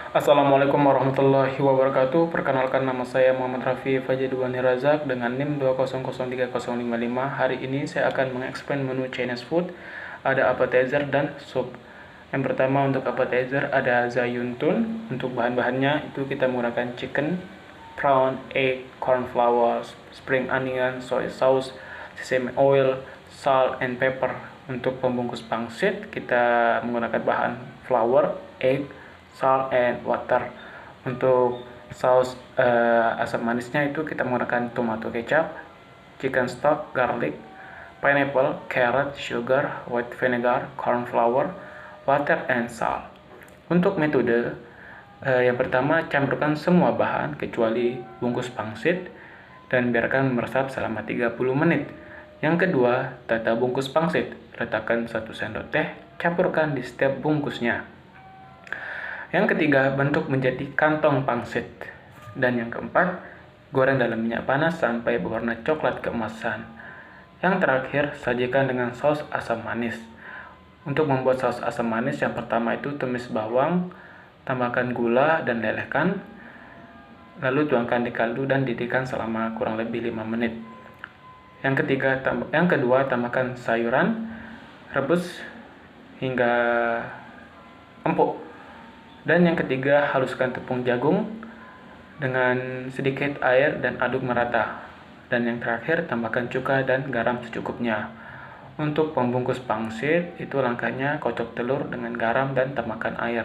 Assalamualaikum warahmatullahi wabarakatuh. Perkenalkan, nama saya Muhammad Rafi Fajidwani Razak dengan NIM 2003055. Hari ini saya akan mengeksplain menu Chinese food. Ada appetizer dan soup. Yang pertama, untuk appetizer ada zayuntun. Untuk bahan-bahannya itu kita menggunakan chicken, prawn, egg, corn flour, spring onion, soy sauce, sesame oil, salt and pepper. Untuk pembungkus pangsit kita menggunakan bahan flour, egg, salt and water. Untuk saus asam manisnya itu kita menggunakan tomato kecap, chicken stock, garlic, pineapple, carrot, sugar, white vinegar, corn flour, water and salt. Untuk metode yang pertama, campurkan semua bahan kecuali bungkus pangsit dan biarkan meresap selama 30 menit. Yang kedua, tata bungkus pangsit. Letakkan 1 sendok teh, campurkan di setiap bungkusnya. Yang ketiga, bentuk menjadi kantong pangsit. Dan yang keempat, goreng dalam minyak panas sampai berwarna coklat keemasan. Yang terakhir, sajikan dengan saus asam manis. Untuk membuat saus asam manis, yang pertama itu tumis bawang, tambahkan gula dan lelehkan. Lalu tuangkan di kaldu dan didihkan selama kurang lebih 5 menit. Yang kedua, tambahkan sayuran, rebus hingga empuk. Dan yang ketiga, haluskan tepung jagung dengan sedikit air dan aduk merata. Dan yang terakhir, tambahkan cuka dan garam secukupnya. Untuk pembungkus pangsit, itu langkahnya kocok telur dengan garam dan tambahkan air.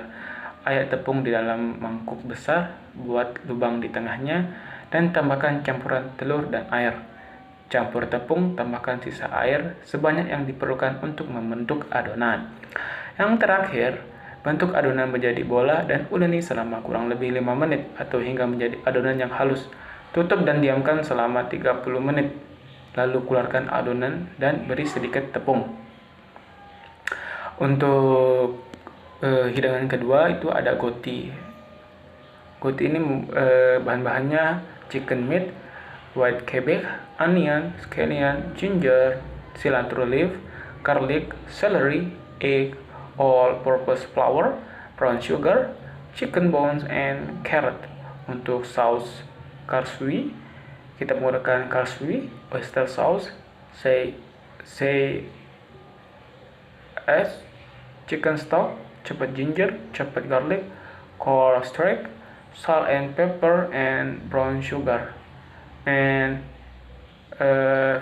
Ayak tepung di dalam mangkuk besar, buat lubang di tengahnya, dan tambahkan campuran telur dan air. Campur tepung, tambahkan sisa air sebanyak yang diperlukan untuk membentuk adonan. Yang terakhir, bentuk adonan menjadi bola dan uleni selama kurang lebih 5 menit atau hingga menjadi adonan yang halus. Tutup dan diamkan selama 30 menit. Lalu keluarkan adonan dan beri sedikit tepung. Untuk hidangan kedua itu ada goti. Goti ini bahan-bahannya chicken meat, white cabbage, onion, scallion, ginger, cilantro leaf, garlic, celery, egg, all-purpose flour, brown sugar, chicken bones, and carrot. Untuk saus karsui, kita menggunakan karsui, oyster sauce, say chicken stock, chopped ginger, chopped garlic, cornstarch, salt and pepper, and brown sugar, and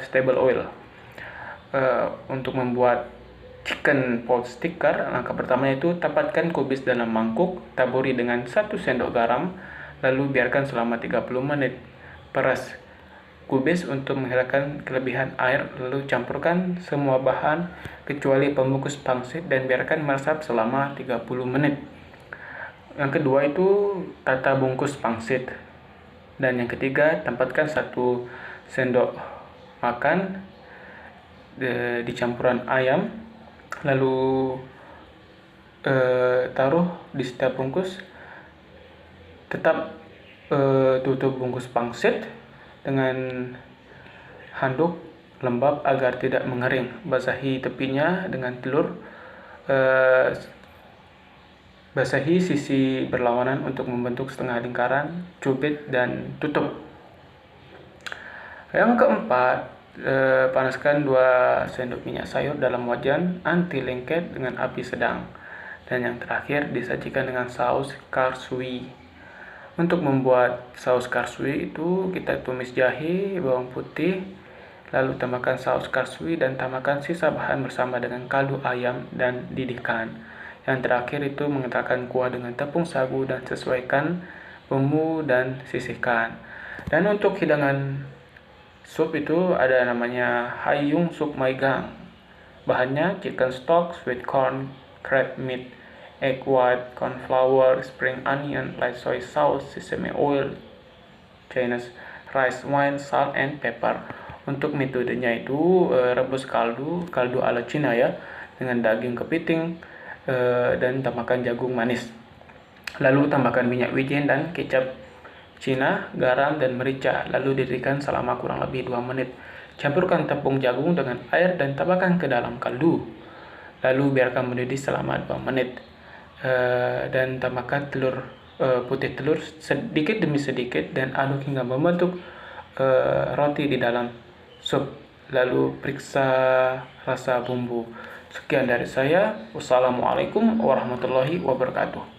stable oil. Untuk membuat chicken pot sticker, langkah pertama itu tempatkan kubis dalam mangkuk, taburi dengan 1 sendok garam, lalu biarkan selama 30 menit. Peras kubis untuk menghilangkan kelebihan air, lalu campurkan semua bahan kecuali pembungkus pangsit dan biarkan meresap selama 30 menit. Yang kedua itu tata bungkus pangsit. Dan yang ketiga, tempatkan 1 sendok makan di campuran ayam, lalu taruh di setiap bungkus. Tetap tutup bungkus pangsit dengan handuk lembab agar tidak mengering. Basahi tepinya dengan telur. Basahi sisi berlawanan untuk membentuk setengah lingkaran, cubit dan tutup. Yang keempat, panaskan 2 sendok minyak sayur dalam wajan anti lengket dengan api sedang. Dan yang terakhir, disajikan dengan saus karsui. Untuk membuat saus karsui itu kita tumis jahe, bawang putih, lalu tambahkan saus karsui dan tambahkan sisa bahan bersama dengan kaldu ayam dan didihkan. Yang terakhir itu mengentalkan kuah dengan tepung sagu dan sesuaikan bumbu dan sisihkan. Dan untuk hidangan sup itu ada namanya Haiyung Sup Maigang. Bahannya chicken stock, sweet corn, crab meat, egg white, corn flour, spring onion, light soy sauce, sesame oil, Chinese rice wine, salt and pepper. Untuk metodenya itu rebus kaldu ala Cina ya, dengan daging kepiting dan tambahkan jagung manis. Lalu tambahkan minyak wijen dan kecap Cina, garam dan merica, lalu didirikan selama kurang lebih 2 menit. Campurkan tepung jagung dengan air dan tambahkan ke dalam kaldu. Lalu biarkan mendidih selama 2 menit. Dan tambahkan telur putih telur sedikit demi sedikit dan aduk hingga membentuk roti di dalam sup. Lalu periksa rasa bumbu. Sekian dari saya. Wassalamualaikum warahmatullahi wabarakatuh.